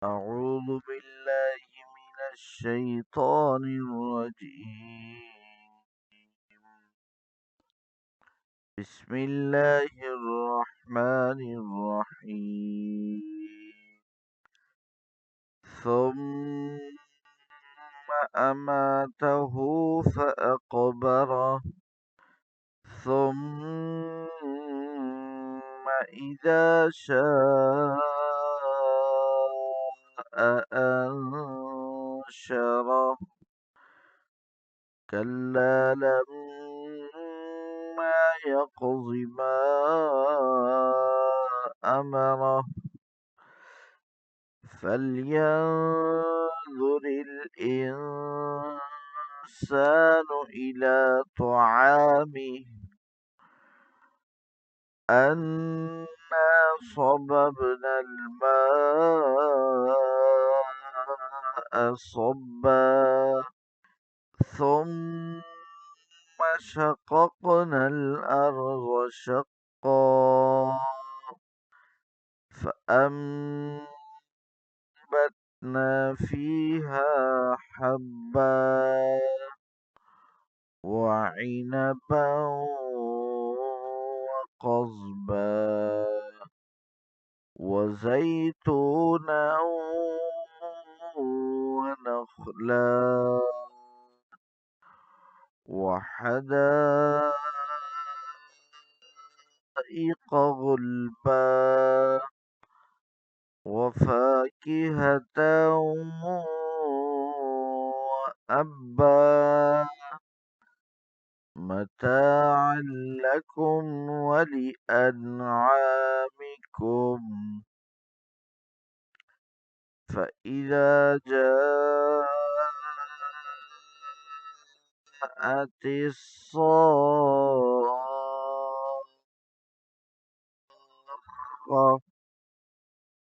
أعوذ بالله من الشيطان الرجيم. بسم الله الرحمن الرحيم. ثم أماته فأقبره ثم إذا شاء أنشره. كلا لما يقض ما أمره. فلينظر الإنسان إلى طعامه. أنا صببنا الماء صبا ثم شققنا الأرض شقا فأنبتنا فيها حبا وعنبا وقضبا وزيتونا ونخلا وحدائق غلبا وفاكهة وأبا متاعا لكم ولأنعامكم. فإذا جاءت الصاخة